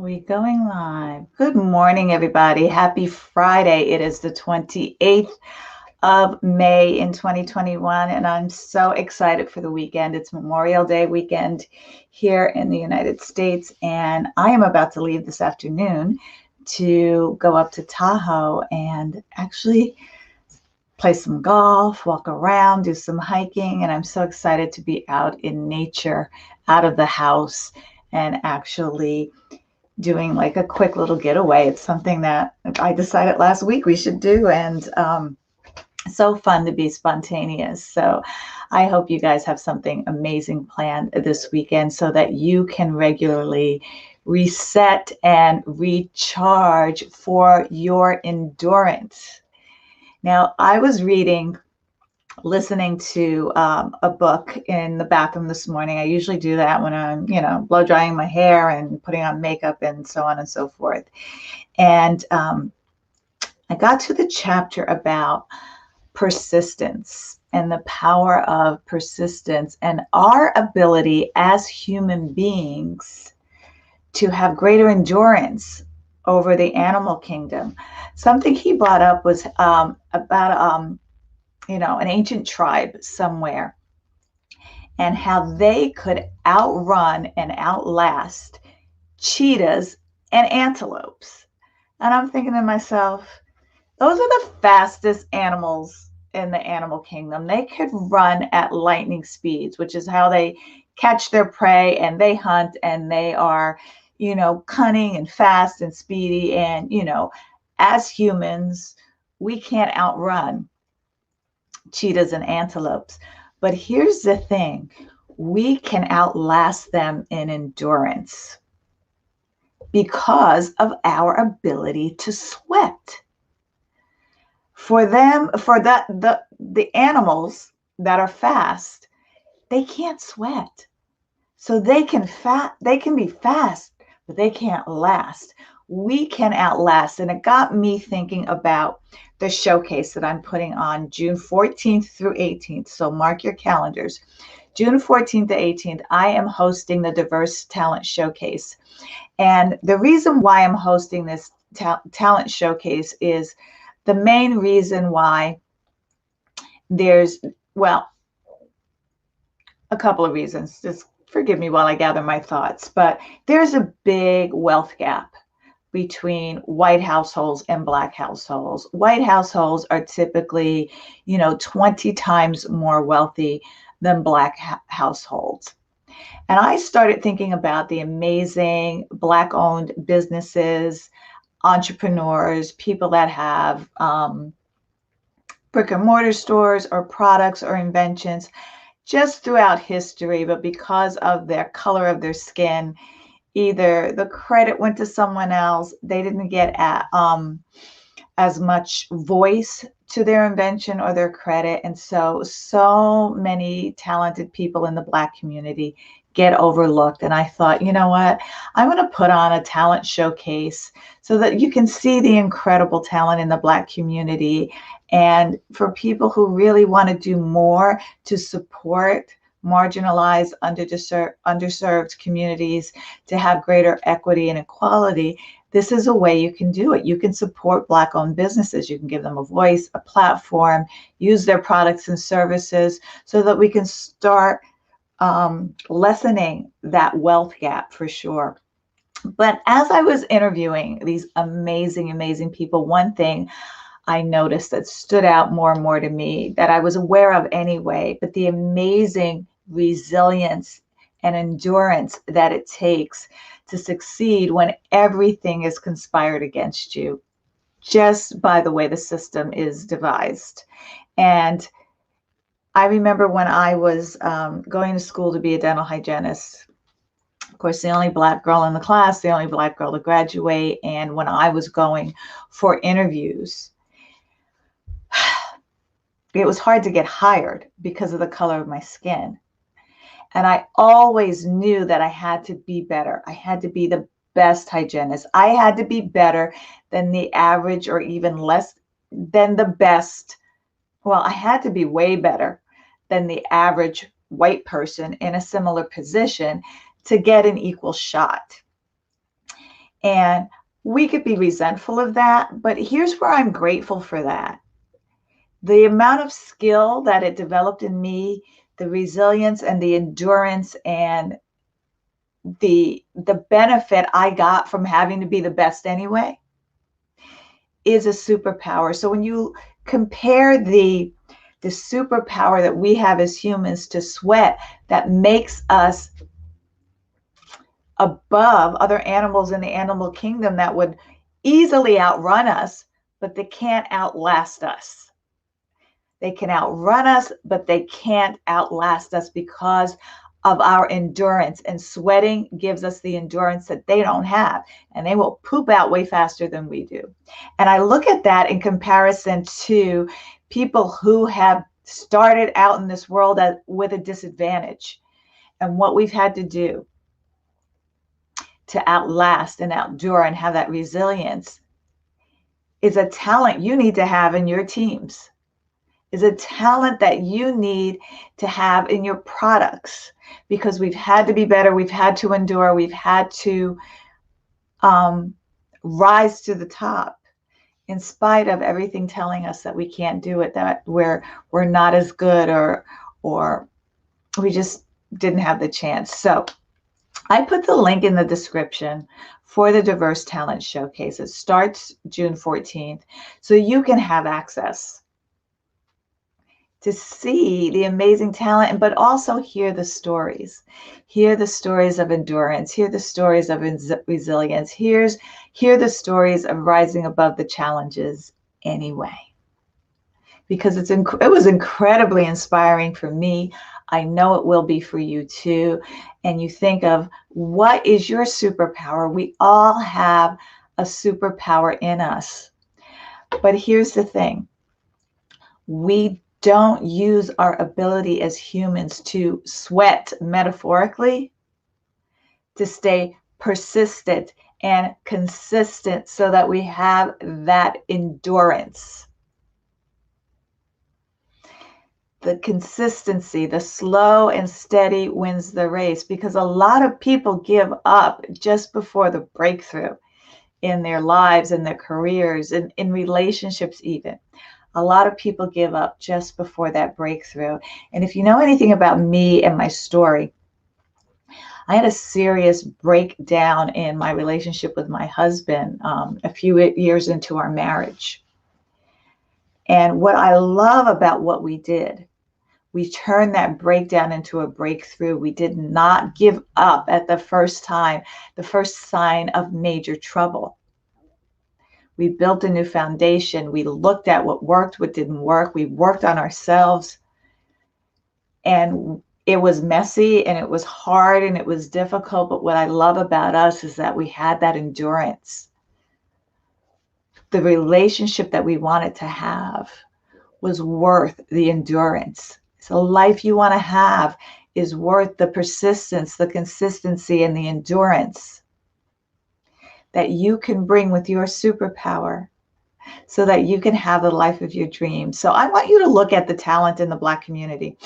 We going live? Good morning, everybody. Happy Friday. It is the 28th of May in 2021, and I'm so excited for the weekend. It's Memorial Day weekend here in the United States, and I am about to leave this afternoon to go up to Tahoe and actually play some golf, walk around, do some hiking, and I'm so excited to be out in nature, out of the house, and actually doing like a quick little getaway. It's something that I decided last week we should do, and so fun to be spontaneous. So I hope you guys have something amazing planned this weekend so that you can regularly reset and recharge for your endurance. Now, I was listening to a book in the bathroom this morning. I usually do that when I'm, blow drying my hair and putting on makeup and so on and so forth. And I got to the chapter about persistence and the power of persistence and our ability as human beings to have greater endurance over the animal kingdom. Something he brought up was about an ancient tribe somewhere and how they could outrun and outlast cheetahs and antelopes. And I'm thinking to myself, those are the fastest animals in the animal kingdom. They could run at lightning speeds, which is how they catch their prey and they hunt, and they are, cunning and fast and speedy. And, as humans, we can't outrun cheetahs and antelopes. But here's the thing, we can outlast them in endurance because of our ability to sweat. For the animals that are fast, they can't sweat. So they can be fast, but they can't last. We can outlast. And it got me thinking about the showcase that I'm putting on June 14th through 18th. So mark your calendars. June 14th to 18th, I am hosting the Diverse Talent Showcase. And the reason why I'm hosting this talent showcase is the main reason why a couple of reasons. Just forgive me while I gather my thoughts. But there's a big wealth gap between white households and black households. White households are typically, 20 times more wealthy than black households. And I started thinking about the amazing black-owned businesses, entrepreneurs, people that have brick and mortar stores or products or inventions just throughout history, but because of their color of their skin, either the credit went to someone else, they didn't get as much voice to their invention or their credit. And so many talented people in the Black community get overlooked. And I thought, you know what? I'm going to put on a talent showcase so that you can see the incredible talent in the Black community. And for people who really want to do more to support marginalized, underserved communities to have greater equity and equality, this is a way you can do it. You can support Black-owned businesses. You can give them a voice, a platform, use their products and services so that we can start lessening that wealth gap for sure. But as I was interviewing these amazing, amazing people, one thing I noticed that stood out more and more to me that I was aware of anyway, but the amazing resilience and endurance that it takes to succeed when everything is conspired against you, just by the way the system is devised. And I remember when I was going to school to be a dental hygienist, of course, the only Black girl in the class, the only Black girl to graduate. And when I was going for interviews, it was hard to get hired because of the color of my skin. And I always knew that I had to be better. I had to be the best hygienist. I had to be better than the average or even less than the best. Well, I had to be way better than the average white person in a similar position to get an equal shot. And we could be resentful of that, but here's where I'm grateful for that. The amount of skill that it developed in me, the resilience and the endurance and the benefit I got from having to be the best anyway is a superpower. So when you compare the superpower that we have as humans to sweat, that makes us above other animals in the animal kingdom that would easily outrun us, but they can't outlast us. They can outrun us, but they can't outlast us because of our endurance. And sweating gives us the endurance that they don't have. And they will poop out way faster than we do. And I look at that in comparison to people who have started out in this world with a disadvantage and what we've had to do to outlast and outdure and have that resilience is a talent you need to have in your teams, is a talent that you need to have in your products, because we've had to be better, we've had to endure, we've had to rise to the top in spite of everything telling us that we can't do it, that we're not as good, or we just didn't have the chance. So I put the link in the description for the Diverse Talent Showcase. It starts June 14th, so you can have access to see the amazing talent, but also hear the stories. Hear the stories of endurance, hear the stories of resilience, hear the stories of rising above the challenges anyway. Because it was incredibly inspiring for me. I know it will be for you too. And you think of, what is your superpower? We all have a superpower in us. But here's the thing. We don't use our ability as humans to sweat, metaphorically, to stay persistent and consistent so that we have that endurance. The consistency, the slow and steady wins the race, because a lot of people give up just before the breakthrough in their lives, in their careers, in relationships even. A lot of people give up just before that breakthrough. And if you know anything about me and my story, I had a serious breakdown in my relationship with my husband a few years into our marriage. And what I love about what we did, we turned that breakdown into a breakthrough. We did not give up at the first time, the first sign of major trouble. We built a new foundation. We looked at what worked, what didn't work. We worked on ourselves. And it was messy and it was hard and it was difficult. But what I love about us is that we had that endurance. The relationship that we wanted to have was worth the endurance. So the life you want to have is worth the persistence, the consistency, and the endurance that you can bring with your superpower so that you can have the life of your dreams. So I want you to look at the talent in the Black community.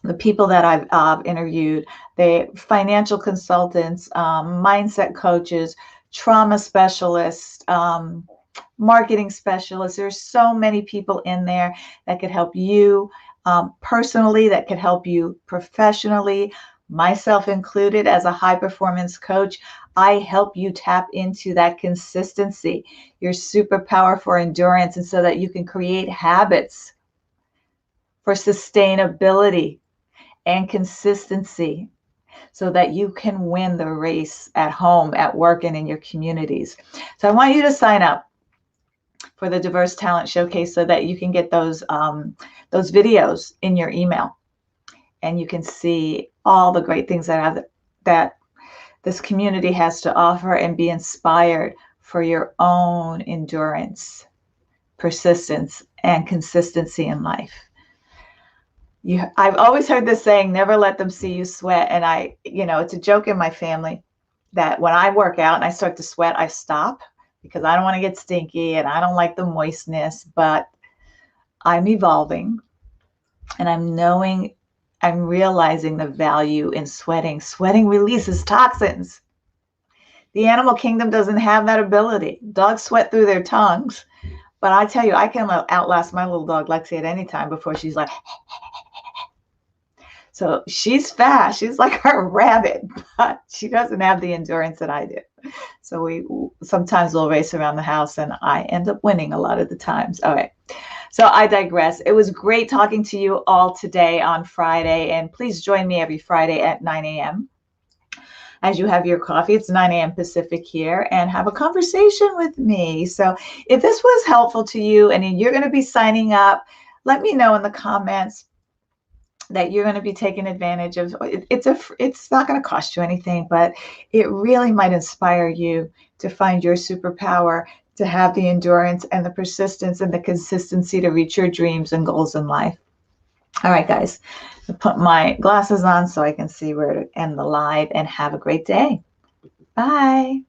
The people that I've interviewed, they financial consultants, mindset coaches, trauma specialists, marketing specialists. There's so many people in there that could help you personally, that could help you professionally, myself included. As a high performance coach, I help you tap into that consistency, your superpower for endurance, and so that you can create habits for sustainability and consistency so that you can win the race at home, at work, and in your communities. So I want you to sign up for the Diverse Talent Showcase so that you can get those videos in your email, and you can see all the great things that this community has to offer, and be inspired for your own endurance, persistence, and consistency in life. I've always heard this saying, never let them see you sweat. And it's a joke in my family that when I work out and I start to sweat, I stop because I don't want to get stinky and I don't like the moistness, but I'm evolving and I'm realizing the value in sweating. Sweating releases toxins. The animal kingdom doesn't have that ability. Dogs sweat through their tongues. But I tell you, I can outlast my little dog Lexi at any time before she's like, so she's fast. She's like a rabbit, but she doesn't have the endurance that I do. So we sometimes we'll race around the house and I end up winning a lot of the times. All right. So I digress. It was great talking to you all today on Friday. And please join me every Friday at 9 a.m. as you have your coffee. It's 9 a.m. Pacific here, and have a conversation with me. So if this was helpful to you and you're going to be signing up, let me know in the comments that you're going to be taking advantage of. It's not going to cost you anything, but it really might inspire you to find your superpower, to have the endurance and the persistence and the consistency to reach your dreams and goals in life. All right, guys, I'll put my glasses on so I can see where to end the live, and have a great day. Bye.